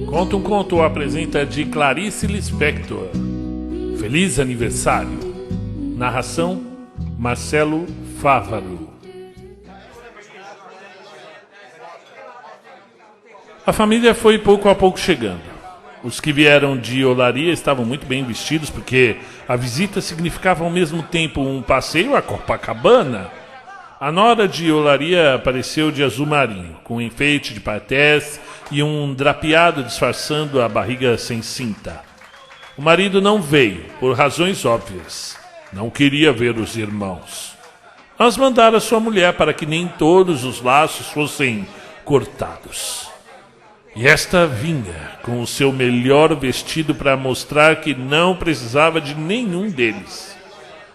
Conta um Conto apresenta de Clarice Lispector. Feliz aniversário. Narração Marcelo Fávaro. A família foi pouco a pouco chegando. Os que vieram de Olaria estavam muito bem vestidos, porque a visita significava ao mesmo tempo um passeio a Copacabana. A nora de Olaria apareceu de azul marinho, com um enfeite de patés e um drapeado disfarçando a barriga sem cinta. O marido não veio, por razões óbvias. Não queria ver os irmãos. Mas mandara sua mulher para que nem todos os laços fossem cortados. E esta vinha com o seu melhor vestido para mostrar que não precisava de nenhum deles.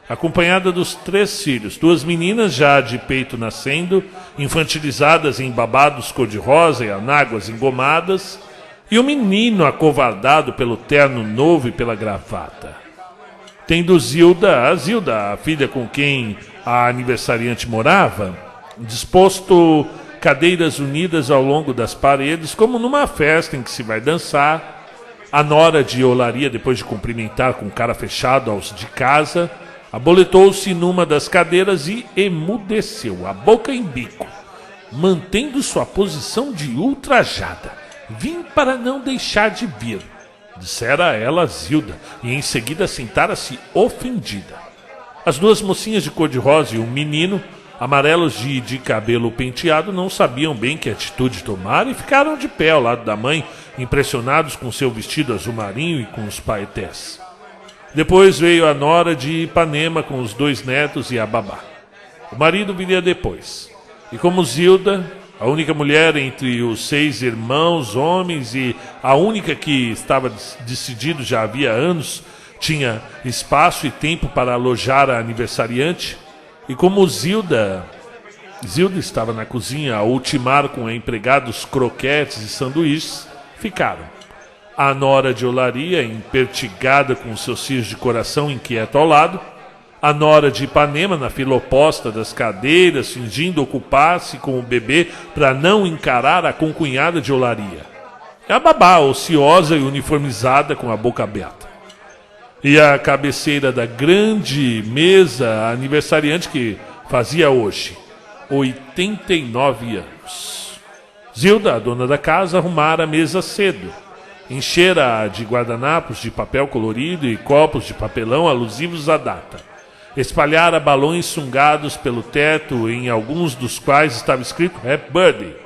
Acompanhada dos 3 filhos, 2 meninas já de peito nascendo, infantilizadas em babados cor-de-rosa e anáguas engomadas, e um menino acovardado pelo terno novo e pela gravata. Tendo Zilda, a filha com quem a aniversariante morava, disposto cadeiras unidas ao longo das paredes, como numa festa em que se vai dançar, a nora de Olaria, depois de cumprimentar com cara fechado aos de casa, aboletou-se numa das cadeiras e emudeceu, a boca em bico, mantendo sua posição de ultrajada. Vim para não deixar de vir, dissera ela a Zilda, e em seguida sentara-se ofendida. As 2 mocinhas de cor-de-rosa e um menino, amarelos de cabelo penteado, não sabiam bem que atitude tomar e ficaram de pé ao lado da mãe, impressionados com seu vestido azul marinho e com os paetés. Depois veio a nora de Ipanema com os 2 netos e a babá. O marido viria depois. E como Zilda, a única mulher entre os 6 irmãos, homens, e a única que estava decidido já havia anos, tinha espaço e tempo para alojar a aniversariante, e como Zilda estava na cozinha a ultimar com empregados croquetes e sanduíches, ficaram. A nora de Olaria, empertigada com seus filhos de coração inquieto ao lado, a nora de Ipanema na fila oposta das cadeiras, fingindo ocupar-se com o bebê para não encarar a concunhada de Olaria, e a babá, ociosa e uniformizada com a boca aberta. E a cabeceira da grande mesa, a aniversariante que fazia hoje 89 anos. Zilda, a dona da casa, arrumara a mesa cedo. Enchera-a de guardanapos de papel colorido e copos de papelão alusivos à data. Espalhara balões sungados pelo teto, em alguns dos quais estava escrito Happy Birthday,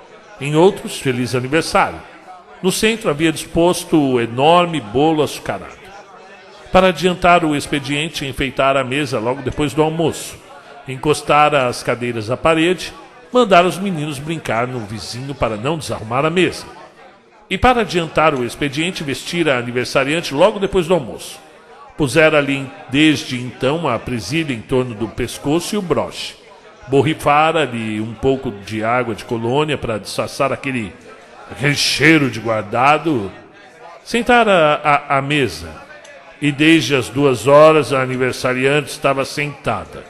em outros Feliz Aniversário. No centro havia disposto o enorme bolo açucarado. Para adiantar o expediente, enfeitara a mesa logo depois do almoço. Encostara as cadeiras à parede, mandara os meninos brincar no vizinho para não desarrumar a mesa. E para adiantar o expediente, vestira a aniversariante logo depois do almoço. Pusera ali desde então a presilha em torno do pescoço e o broche. Borrifara-lhe um pouco de água de colônia para disfarçar aquele cheiro de guardado. Sentara à mesa, e desde as 2 horas a aniversariante estava sentada,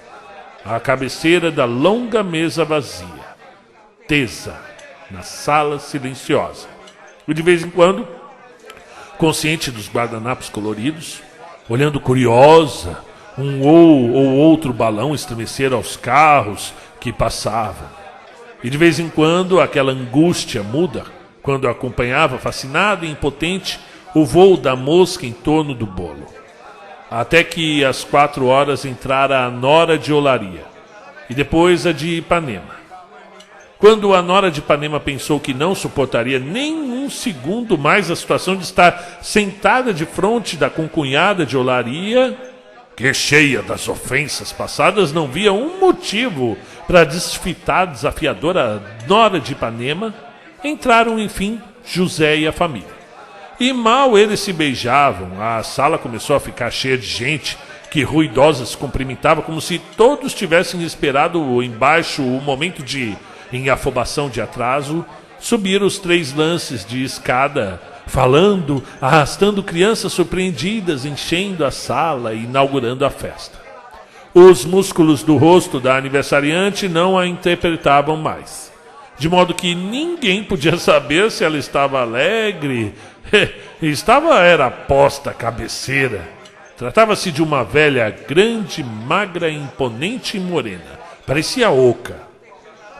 à cabeceira da longa mesa vazia, tesa, na sala silenciosa. E de vez em quando, consciente dos guardanapos coloridos, olhando curiosa um ou outro balão estremecer aos carros que passavam. E de vez em quando, aquela angústia muda, quando acompanhava, fascinada e impotente, o voo da mosca em torno do bolo. Até que às 4 horas entrara a nora de Olaria, e depois a de Ipanema. Quando a nora de Ipanema pensou que não suportaria nem um segundo mais a situação de estar sentada de frente da concunhada de Olaria, que cheia das ofensas passadas não via um motivo para desfitar a desafiadora nora de Ipanema, entraram enfim José e a família. E mal eles se beijavam, a sala começou a ficar cheia de gente que ruidosa se cumprimentava como se todos tivessem esperado embaixo o momento de, em afobação de atraso, subir os 3 lances de escada, falando, arrastando crianças surpreendidas, enchendo a sala e inaugurando a festa. Os músculos do rosto da aniversariante não a interpretavam mais. de modo que ninguém podia saber se ela estava alegre. Era posta à cabeceira. Tratava-se de uma velha grande, magra, imponente e morena. Parecia oca.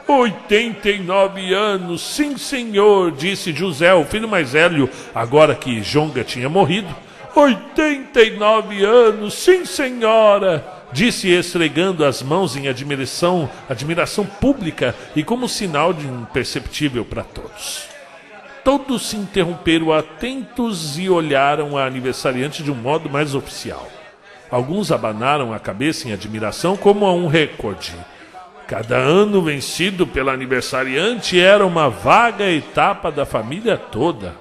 89 anos, sim senhor, disse José, o filho mais velho, agora que Jonga tinha morrido. 89 anos, sim senhora, disse esfregando as mãos em admiração pública e como sinal de imperceptível para todos. Todos se interromperam atentos e olharam a aniversariante de um modo mais oficial. Alguns abanaram a cabeça em admiração como a um recorde. Cada ano vencido pela aniversariante era uma vaga etapa da família toda.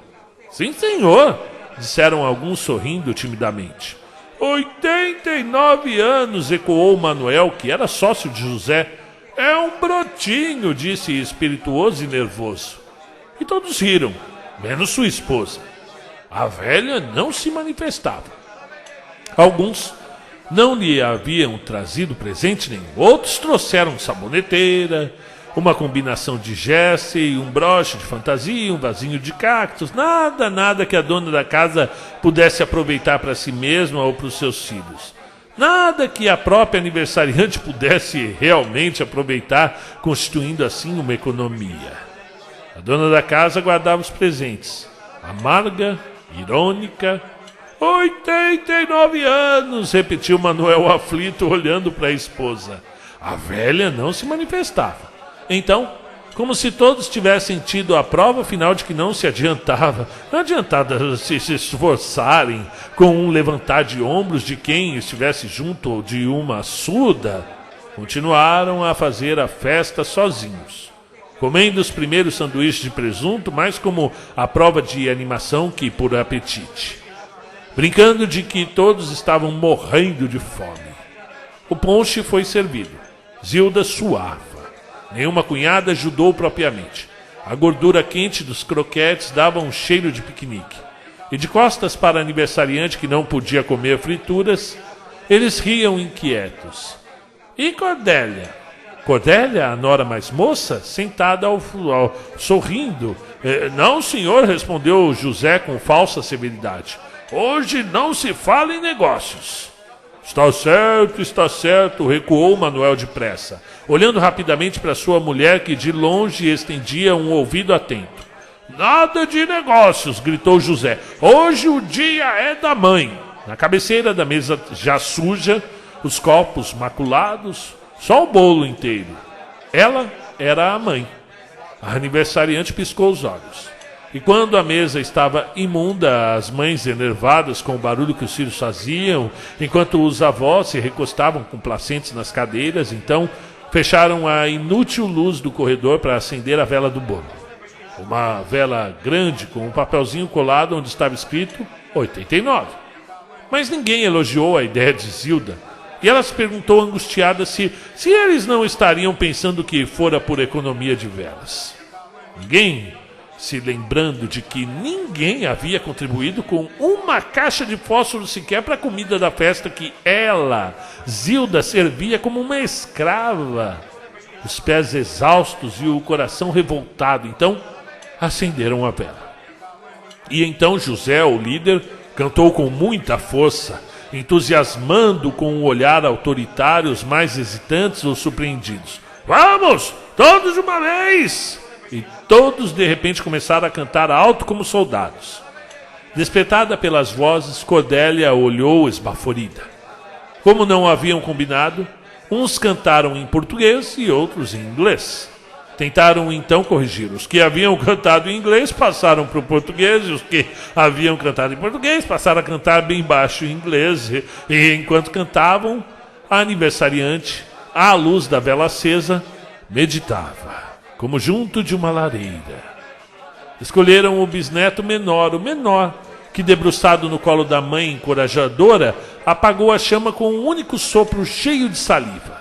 Sim, senhor, disseram alguns sorrindo timidamente. 89 anos, ecoou Manuel, que era sócio de José. É um brotinho, disse espirituoso e nervoso. E todos riram, menos sua esposa. A velha não se manifestava. Alguns não lhe haviam trazido presente nenhum. Outros trouxeram saboneteira, uma combinação de jersey, um broche de fantasia, um vasinho de cactos. Nada que a dona da casa pudesse aproveitar para si mesma ou para os seus filhos. Nada que a própria aniversariante pudesse realmente aproveitar, constituindo assim uma economia. A dona da casa guardava os presentes, amarga, irônica. 89 anos, repetiu Manuel aflito, olhando para a esposa. A velha não se manifestava. Então, como se todos tivessem tido a prova final de que não adiantava se esforçarem com um levantar de ombros de quem estivesse junto de uma surda, continuaram a fazer a festa sozinhos, comendo os primeiros sanduíches de presunto, mais como a prova de animação que por apetite, brincando de que todos estavam morrendo de fome. O ponche foi servido. Zilda suava. Nenhuma cunhada ajudou propriamente. A gordura quente dos croquetes dava um cheiro de piquenique. E de costas para a aniversariante que não podia comer frituras, eles riam inquietos. E Cordélia? Cordélia, a nora mais moça, sentada sorrindo. Não, senhor, respondeu José com falsa severidade. Hoje não se fala em negócios. Está certo, recuou Manuel depressa, olhando rapidamente para sua mulher que de longe estendia um ouvido atento. Nada de negócios, gritou José. Hoje o dia é da mãe. Na cabeceira da mesa já suja, os copos maculados, só o bolo inteiro. Ela era a mãe. A aniversariante piscou os olhos. E quando a mesa estava imunda, as mães enervadas com o barulho que os filhos faziam, enquanto os avós se recostavam complacentes nas cadeiras, então fecharam a inútil luz do corredor para acender a vela do bolo. Uma vela grande com um papelzinho colado onde estava escrito 89. Mas ninguém elogiou a ideia de Zilda. E ela se perguntou angustiada se eles não estariam pensando que fora por economia de velas. Ninguém se lembrando de que ninguém havia contribuído com uma caixa de fósforo sequer para a comida da festa que ela, Zilda, servia como uma escrava. Os pés exaustos e o coração revoltado, então, acenderam a vela. E então José, o líder, cantou com muita força, entusiasmando com um olhar autoritário os mais hesitantes ou surpreendidos. Vamos, todos de uma vez! E todos de repente começaram a cantar alto como soldados. Despertada pelas vozes, Cordélia olhou esbaforida. Como não haviam combinado, uns cantaram em português e outros em inglês. Tentaram então corrigir. Os que haviam cantado em inglês passaram para o português, e os que haviam cantado em português passaram a cantar bem baixo em inglês. E enquanto cantavam, a aniversariante, à luz da vela acesa, meditava, como junto de uma lareira. Escolheram o bisneto menor, o menor, que debruçado no colo da mãe encorajadora, apagou a chama com um único sopro cheio de saliva.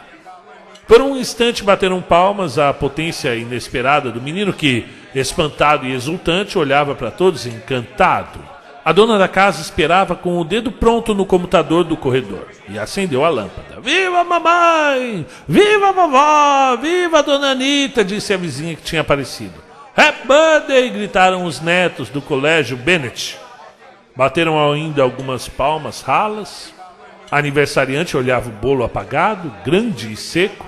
Por um instante bateram palmas à potência inesperada do menino que, espantado e exultante, olhava para todos encantado. A dona da casa esperava com o dedo pronto no computador do corredor e acendeu a lâmpada. Viva a mamãe! Viva a vovó! Viva a dona Anita! Disse a vizinha que tinha aparecido. Happy birthday! Gritaram os netos do colégio Bennett. Bateram ainda algumas palmas ralas. A aniversariante olhava o bolo apagado, grande e seco.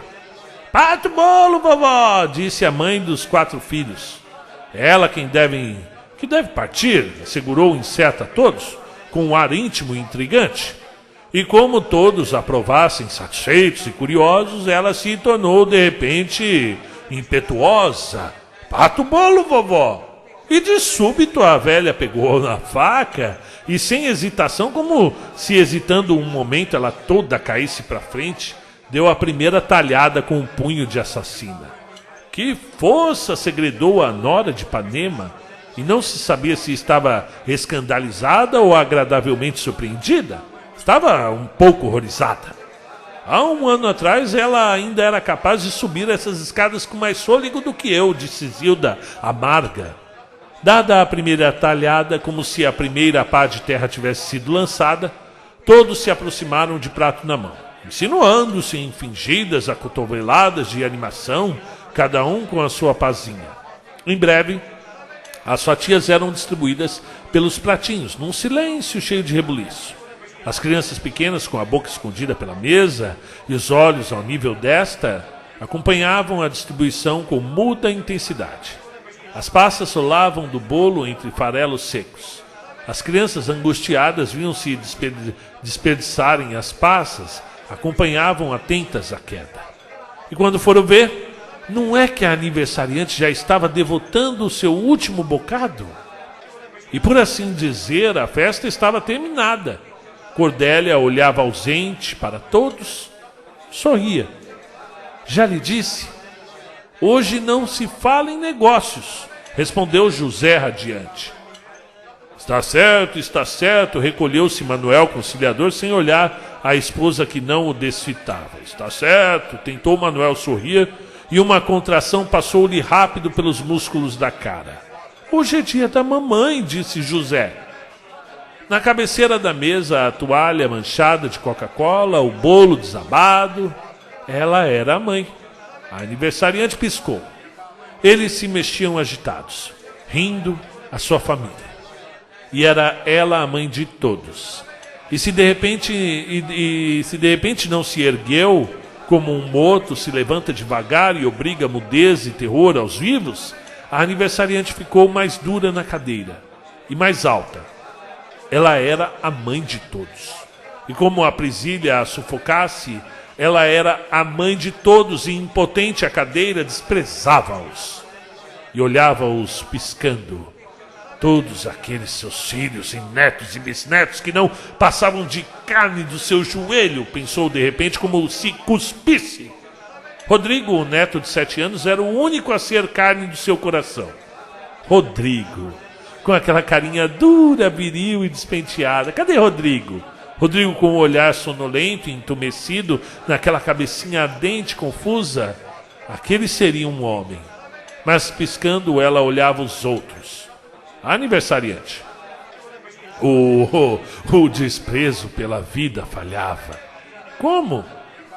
Parta o bolo, vovó! Disse a mãe dos 4 filhos. Ela que deve partir, assegurou incerta a todos, com um ar íntimo e intrigante. E como todos aprovassem satisfeitos e curiosos, ela se tornou de repente impetuosa. Parta o bolo, vovó! E de súbito a velha pegou na faca e sem hesitação, como se hesitando um momento ela toda caísse para frente, deu a primeira talhada com um punho de assassina. Que força! Segredou a nora de Ipanema, e não se sabia se estava escandalizada ou agradavelmente surpreendida. Estava um pouco horrorizada. Há um ano atrás ela ainda era capaz de subir essas escadas com mais fôlego do que eu, disse Zilda, amarga. Dada a primeira talhada, como se a primeira pá de terra tivesse sido lançada, todos se aproximaram de prato na mão, insinuando-se em fingidas acotoveladas de animação, cada um com a sua pazinha. Em breve, as fatias eram distribuídas pelos pratinhos, num silêncio cheio de rebuliço. As crianças pequenas, com a boca escondida pela mesa e os olhos ao nível desta, acompanhavam a distribuição com muda intensidade. As passas rolavam do bolo entre farelos secos. As crianças angustiadas viam-se desperdiçarem as passas, acompanhavam atentas a queda. E quando foram ver, não é que a aniversariante já estava devotando o seu último bocado? E por assim dizer, a festa estava terminada. Cordélia olhava ausente para todos, sorria. Já lhe disse, hoje não se fala em negócios, respondeu José radiante. Está certo, recolheu-se Manuel conciliador sem olhar a esposa que não o desfitava. Está certo, tentou Manuel sorrir e uma contração passou-lhe rápido pelos músculos da cara. Hoje é dia da mamãe, disse José. Na cabeceira da mesa, a toalha manchada de Coca-Cola, o bolo desabado. Ela era a mãe. A aniversariante piscou. Eles se mexiam agitados, rindo a sua família. E era ela a mãe de todos. E se de repente não se ergueu, como um morto se levanta devagar e obriga mudez e terror aos vivos, a aniversariante ficou mais dura na cadeira e mais alta. Ela era a mãe de todos. E como a presilha a sufocasse, ela era a mãe de todos e, impotente à cadeira, desprezava-os. E olhava-os piscando. Todos aqueles seus filhos e netos e bisnetos que não passavam de carne do seu joelho, pensou de repente como se cuspisse. Rodrigo, o neto de 7 anos, era o único a ser carne do seu coração. Rodrigo, com aquela carinha dura, viril e despenteada. Cadê Rodrigo? Rodrigo com o olhar sonolento e entumecido, naquela cabecinha ardente, confusa. Aquele seria um homem. Mas piscando, ela olhava os outros. A aniversariante. O desprezo pela vida falhava. Como?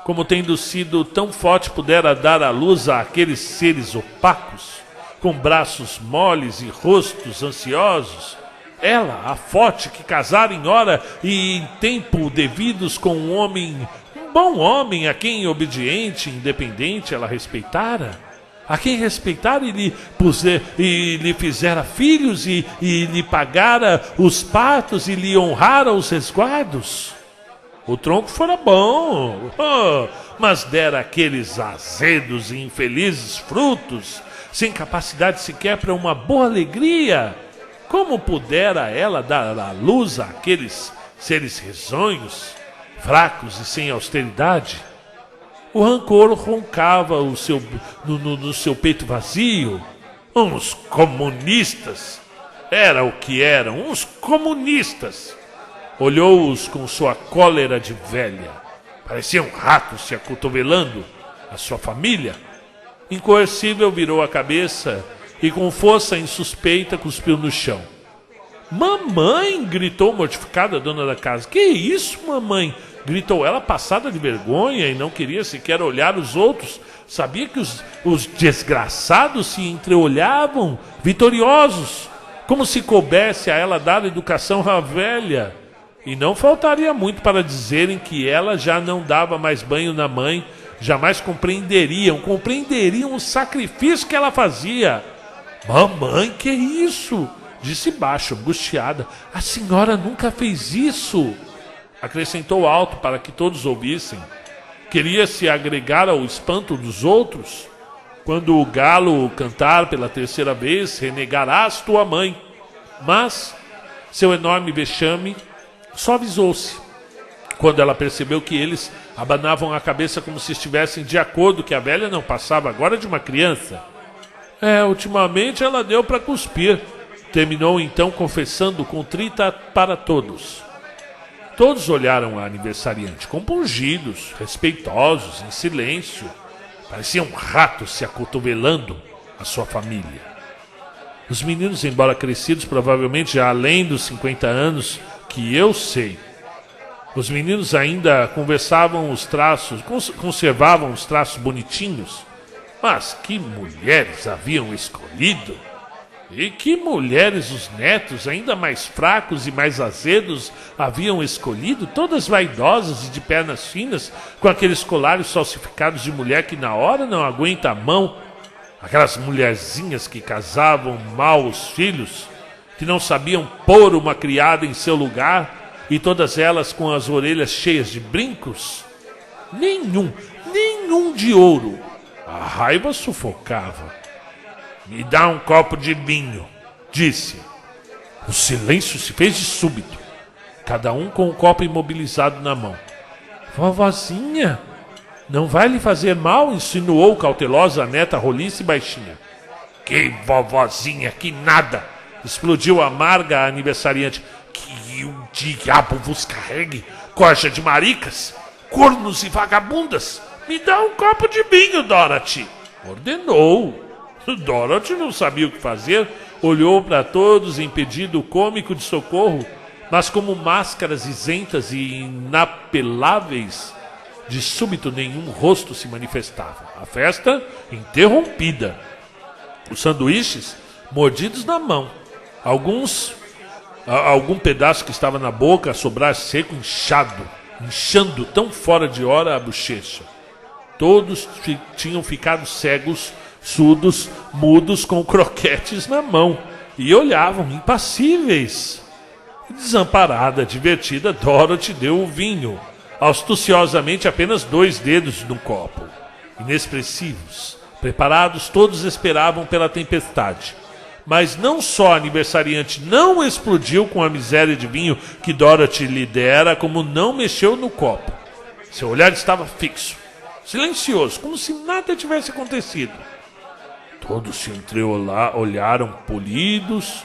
Como tendo sido tão forte pudera dar à luz àqueles seres opacos, com braços moles e rostos ansiosos. Ela, a forte que casara em hora e em tempo devidos com um homem, um bom homem, a quem obediente e independente ela respeitara. A quem respeitara e lhe fizera filhos e lhe pagara os partos e lhe honrara os resguardos. O tronco fora bom, mas dera aqueles azedos e infelizes frutos, sem capacidade sequer para uma boa alegria. Como pudera ela dar à luz àqueles seres risonhos, fracos e sem austeridade? O rancor roncava no seu peito vazio. Uns comunistas! Era o que eram, uns comunistas! Olhou-os com sua cólera de velha. Pareciam ratos se acotovelando a sua família. Incoercível virou a cabeça e com força insuspeita cuspiu no chão. Mamãe! Gritou mortificada a dona da casa. Que isso, mamãe? Gritou ela, passada de vergonha, e não queria sequer olhar os outros. Sabia que os desgraçados se entreolhavam, vitoriosos, como se coubesse a ela dar educação à velha. E não faltaria muito para dizerem que ela já não dava mais banho na mãe, jamais compreenderiam o sacrifício que ela fazia. Mamãe, que isso? Disse baixo, angustiada. A senhora nunca fez isso. Acrescentou alto para que todos ouvissem. Queria se agregar ao espanto dos outros. Quando o galo cantar pela terceira vez, renegarás tua mãe. Mas seu enorme vexame suavizou-se quando ela percebeu que eles abanavam a cabeça como se estivessem de acordo que a velha não passava agora de uma criança. Ultimamente ela deu para cuspir. Terminou então confessando contrita para todos. Todos olharam a aniversariante, compungidos, respeitosos, em silêncio. Pareciam ratos se acotovelando a sua família. Os meninos, embora crescidos, provavelmente já além dos 50 anos, que eu sei. Os meninos ainda conservavam os traços bonitinhos. Mas que mulheres haviam escolhido! E que mulheres os netos, ainda mais fracos e mais azedos, haviam escolhido, todas vaidosas e de pernas finas, com aqueles colares falsificados de mulher que na hora não aguenta a mão. Aquelas mulherzinhas que casavam mal os filhos, que não sabiam pôr uma criada em seu lugar, e todas elas com as orelhas cheias de brincos. Nenhum de ouro. A raiva sufocava. Me dá um copo de vinho, disse. O silêncio se fez de súbito, cada um com o copo imobilizado na mão. Vovozinha, não vai lhe fazer mal? Insinuou cautelosa a neta roliça e baixinha. Que vovozinha, que nada! Explodiu amarga a aniversariante. Que o diabo vos carregue, corja de maricas, cornos e vagabundas! Me dá um copo de vinho, Dorothy! Ordenou. Dorothy não sabia o que fazer, olhou para todos em pedido cômico de socorro, mas como máscaras isentas e inapeláveis, de súbito nenhum rosto se manifestava. A festa interrompida. Os sanduíches mordidos na mão. Algum pedaço que estava na boca a sobrar seco, inchando tão fora de hora a bochecha. Todos tinham ficado cegos, surdos, mudos, com croquetes na mão, e olhavam impassíveis. Desamparada, divertida, Dorothy deu o vinho, astuciosamente apenas 2 dedos no copo. Inexpressivos, preparados, todos esperavam pela tempestade. Mas não só a aniversariante não explodiu com a miséria de vinho que Dorothy lhe dera, como não mexeu no copo. Seu olhar estava fixo, silencioso, como se nada tivesse acontecido. Todos se olharam polidos,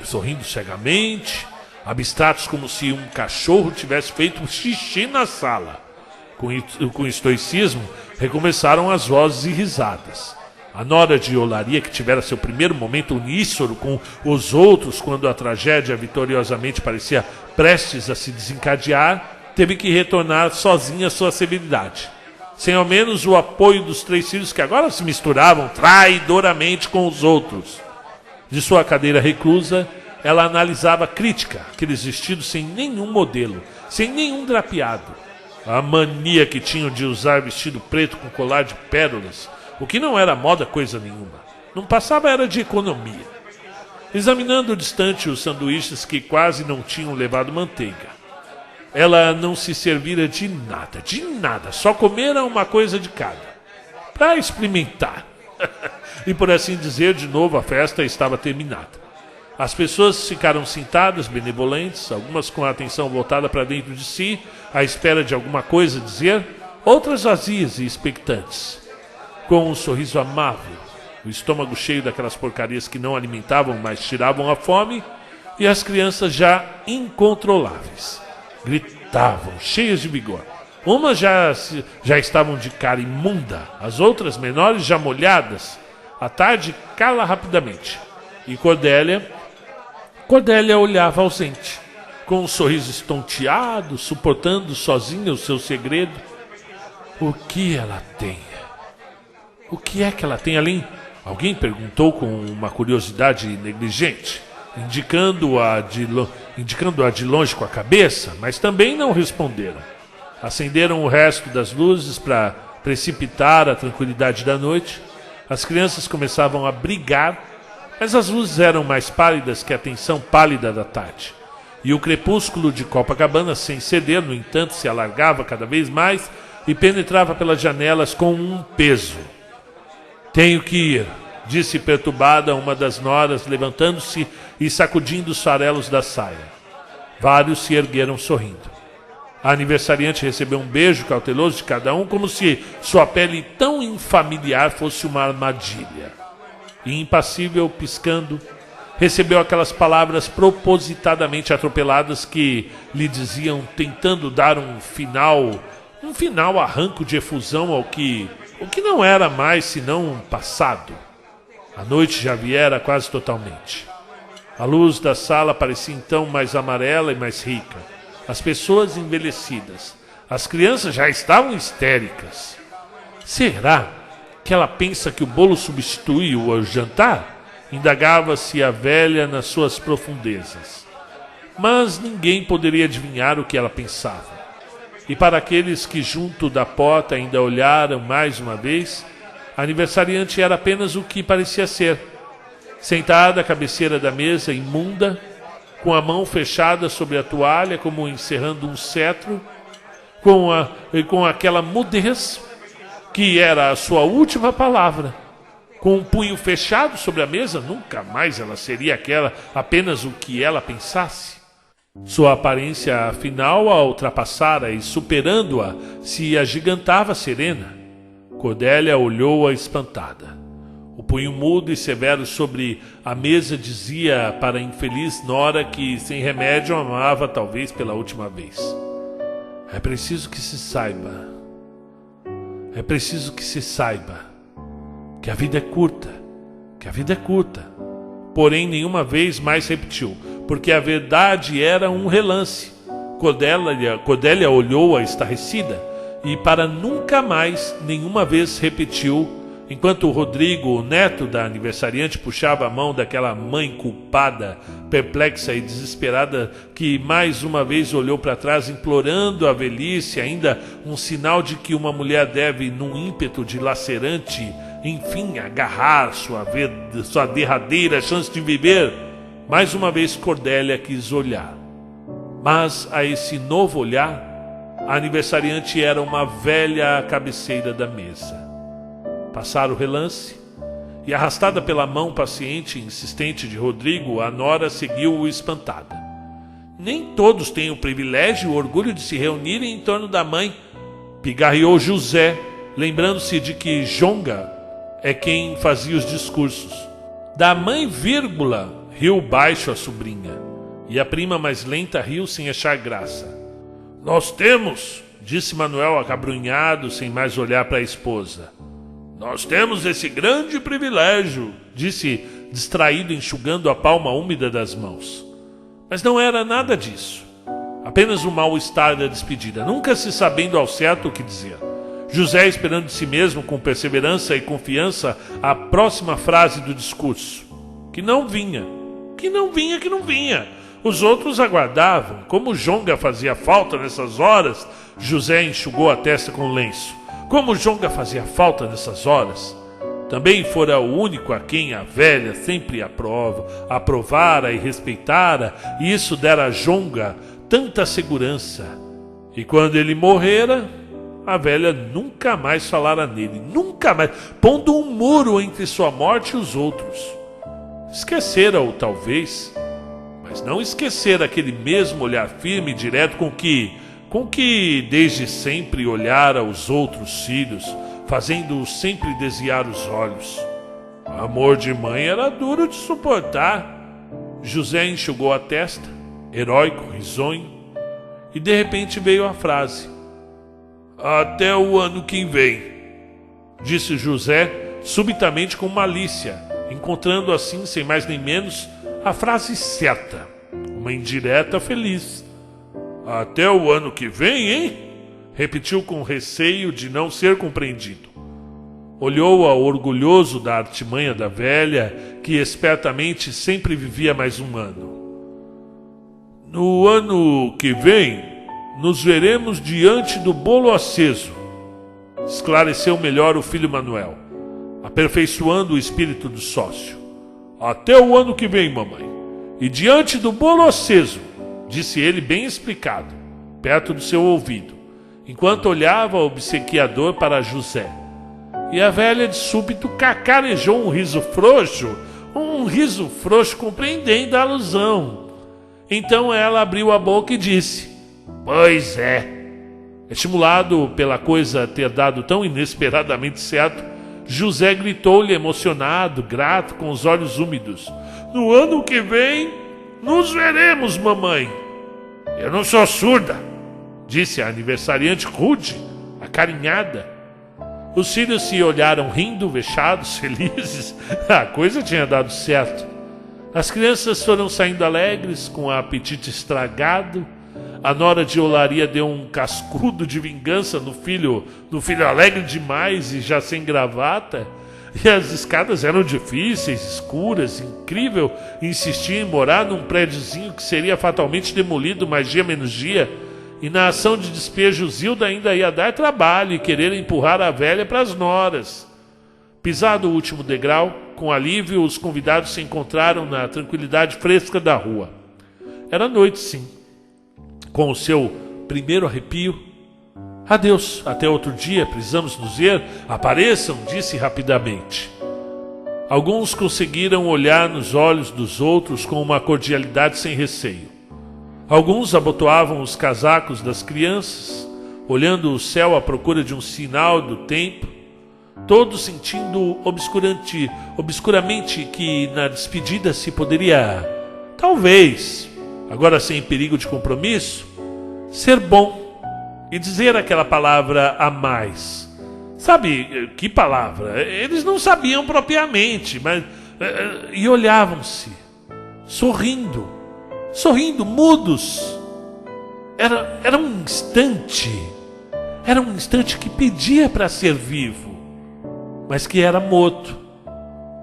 sorrindo cegamente, abstratos como se um cachorro tivesse feito um xixi na sala. Com estoicismo, recomeçaram as vozes e risadas. A nora de Olaria, que tivera seu primeiro momento uníssono com os outros quando a tragédia vitoriosamente parecia prestes a se desencadear, teve que retornar sozinha à sua severidade, sem ao menos o apoio dos 3 filhos que agora se misturavam traidoramente com os outros. De sua cadeira reclusa, ela analisava crítica aqueles vestidos sem nenhum modelo, sem nenhum drapeado. A mania que tinham de usar vestido preto com colar de pérolas, o que não era moda coisa nenhuma. Não passava era de economia. Examinando distante os sanduíches que quase não tinham levado manteiga. Ela não se servira de nada, só comera uma coisa de cada, para experimentar. E por assim dizer, de novo a festa estava terminada. As pessoas ficaram sentadas, benevolentes, algumas com a atenção voltada para dentro de si, à espera de alguma coisa dizer, outras vazias e expectantes, com um sorriso amável, o estômago cheio daquelas porcarias que não alimentavam, mas tiravam a fome, e as crianças já incontroláveis. Gritavam, cheias de vigor. Umas já estavam de cara imunda, as outras menores já molhadas. A tarde cala rapidamente. E Cordélia, Cordélia olhava ausente, com um sorriso estonteado, suportando sozinha o seu segredo. O que ela tem? O que é que ela tem além? Alguém perguntou com uma curiosidade negligente, indicando-a de longe com a cabeça, mas também não responderam. Acenderam o resto das luzes para precipitar a tranquilidade da noite. As crianças começavam a brigar, mas as luzes eram mais pálidas que a tensão pálida da tarde. E o crepúsculo de Copacabana, sem ceder, no entanto, se alargava cada vez mais e penetrava pelas janelas com um peso. Tenho que ir, disse perturbada uma das noras, levantando-se e sacudindo os farelos da saia. Vários se ergueram sorrindo. A aniversariante recebeu um beijo cauteloso de cada um, como se sua pele tão infamiliar fosse uma armadilha. E impassível, piscando, recebeu aquelas palavras propositadamente atropeladas que lhe diziam, tentando dar um final arranco de efusão ao que não era mais senão um passado. A noite já viera quase totalmente. A luz da sala parecia então mais amarela e mais rica. As pessoas envelhecidas. As crianças já estavam histéricas. Será que ela pensa que o bolo substitui o jantar? Indagava-se a velha nas suas profundezas. Mas ninguém poderia adivinhar o que ela pensava. E para aqueles que junto da porta ainda olharam mais uma vez, a aniversariante era apenas o que parecia ser. Sentada à cabeceira da mesa, imunda, com a mão fechada sobre a toalha, como encerrando um cetro, com aquela mudez que era a sua última palavra. Com um punho fechado sobre a mesa, nunca mais ela seria apenas o que ela pensasse. Sua aparência, afinal, a ultrapassara e, superando-a, se agigantava serena. Cordélia olhou-a espantada. O punho mudo e severo sobre a mesa dizia para a infeliz nora que, sem remédio, amava talvez pela última vez. É preciso que se saiba. É preciso que se saiba que a vida é curta. Que a vida é curta. Porém, nenhuma vez mais repetiu, porque a verdade era um relance. Cordélia olhou-a estarrecida e, para nunca mais, nenhuma vez repetiu, enquanto o Rodrigo, o neto da aniversariante, puxava a mão daquela mãe culpada, perplexa e desesperada, que mais uma vez olhou para trás, implorando a velhice, ainda um sinal de que uma mulher deve, num ímpeto dilacerante, enfim, agarrar sua derradeira chance de viver. Mais uma vez Cordélia quis olhar. Mas a esse novo olhar, a aniversariante era uma velha à cabeceira da mesa. Passara o relance, e arrastada pela mão paciente e insistente de Rodrigo, a nora seguiu-o espantada. Nem todos têm o privilégio e o orgulho de se reunirem em torno da mãe, pigarreou José, lembrando-se de que Jonga é quem fazia os discursos. Da mãe, vírgula, riu baixo a sobrinha, e a prima mais lenta riu sem achar graça. Nós temos, disse Manuel acabrunhado, sem mais olhar para a esposa. Nós temos esse grande privilégio, disse distraído, enxugando a palma úmida das mãos. Mas não era nada disso. Apenas o mal-estar da despedida, nunca se sabendo ao certo o que dizer. José esperando de si mesmo com perseverança e confiança a próxima frase do discurso. Que não vinha. Os outros aguardavam. Como Jonga fazia falta nessas horas, José enxugou a testa com lenço. Como Jonga fazia falta nessas horas. Também fora o único a quem a velha sempre aprovara e respeitara, e isso dera a Jonga tanta segurança. E quando ele morrera, a velha nunca mais falara nele, nunca mais, pondo um muro entre sua morte e os outros. Esquecera-o, talvez, mas não esquecera aquele mesmo olhar firme e direto com que desde sempre olhara os outros filhos, fazendo-os sempre desviar os olhos. O amor de mãe era duro de suportar. José enxugou a testa, heróico, risonho, e de repente veio a frase. Até o ano que vem, disse José subitamente com malícia, encontrando assim, sem mais nem menos, a frase certa, uma indireta feliz. Até o ano que vem, hein? Repetiu com receio de não ser compreendido. Olhou ao orgulhoso da artimanha da velha, que espertamente sempre vivia mais um ano. No ano que vem, nos veremos diante do bolo aceso, esclareceu melhor o filho Manuel, aperfeiçoando o espírito do sócio. Até o ano que vem, mamãe. E diante do bolo aceso, disse ele bem explicado, perto do seu ouvido, enquanto olhava o obsequiador para José. E a velha de súbito cacarejou um riso frouxo compreendendo a alusão. Então ela abriu a boca e disse: pois é. Estimulado pela coisa ter dado tão inesperadamente certo, José gritou-lhe emocionado, grato, com os olhos úmidos: no ano que vem, nos veremos, mamãe. Eu não sou surda, disse a aniversariante rude, acarinhada. Os filhos se olharam rindo, vexados, felizes. A coisa tinha dado certo. As crianças foram saindo alegres, com o apetite estragado. A nora de Olaria deu um cascudo de vingança no filho alegre demais e já sem gravata. E as escadas eram difíceis, escuras, incrível insistir em morar num prédiozinho que seria fatalmente demolido mais dia menos dia. E na ação de despejo, Zilda ainda ia dar trabalho e querer empurrar a velha para as noras. Pisado o último degrau, com alívio, os convidados se encontraram na tranquilidade fresca da rua. Era noite, sim. Com o seu primeiro arrepio. Adeus, até outro dia, precisamos nos ver. Apareçam, disse rapidamente. Alguns conseguiram olhar nos olhos dos outros com uma cordialidade sem receio. Alguns abotoavam os casacos das crianças, olhando o céu à procura de um sinal do tempo, todos sentindo obscuramente que na despedida se poderia, talvez, agora sem perigo de compromisso, ser bom e dizer aquela palavra a mais. Sabe que palavra? Eles não sabiam propriamente, mas e olhavam-se, sorrindo, mudos. Era um instante que pedia para ser vivo, mas que era morto.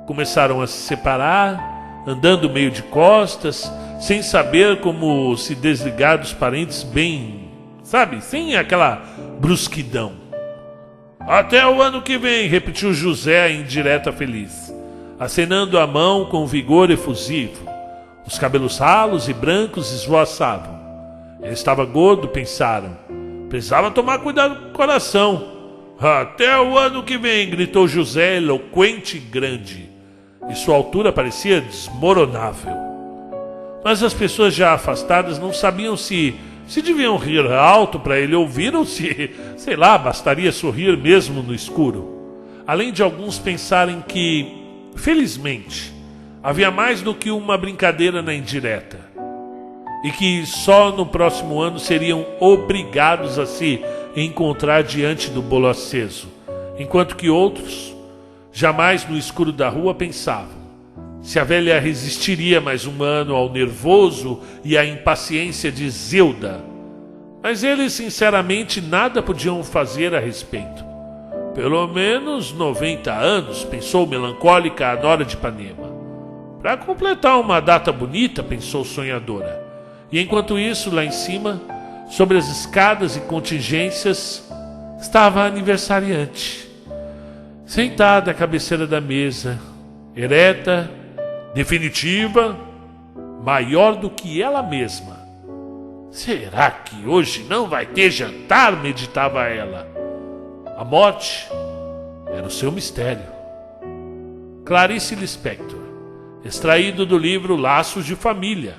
Começaram a se separar, andando meio de costas, sem saber como se desligar dos parentes bem, sabe, sem aquela brusquidão. Até o ano que vem, repetiu José em direta feliz, acenando a mão com vigor efusivo. Os cabelos ralos e brancos esvoaçavam. Ele estava gordo, pensaram. Precisava tomar cuidado com o coração. Até o ano que vem, gritou José, eloquente e grande. E sua altura parecia desmoronável. Mas as pessoas já afastadas não sabiam se deviam rir alto para ele ouvir ou se, sei lá, bastaria sorrir mesmo no escuro. Além de alguns pensarem que, felizmente, havia mais do que uma brincadeira na indireta, e que só no próximo ano seriam obrigados a se encontrar diante do bolo aceso, enquanto que outros, jamais no escuro da rua, pensavam se a velha resistiria mais um ano ao nervoso e à impaciência de Zilda. Mas eles, sinceramente, nada podiam fazer a respeito. Pelo menos 90 anos, pensou melancólica a nora de Ipanema. Para completar uma data bonita, pensou sonhadora. E enquanto isso, lá em cima, sobre as escadas e contingências, estava a aniversariante, sentada à cabeceira da mesa, ereta, definitiva, maior do que ela mesma. Será que hoje não vai ter jantar? Meditava ela. A morte era o seu mistério. Clarice Lispector, extraído do livro Laços de Família,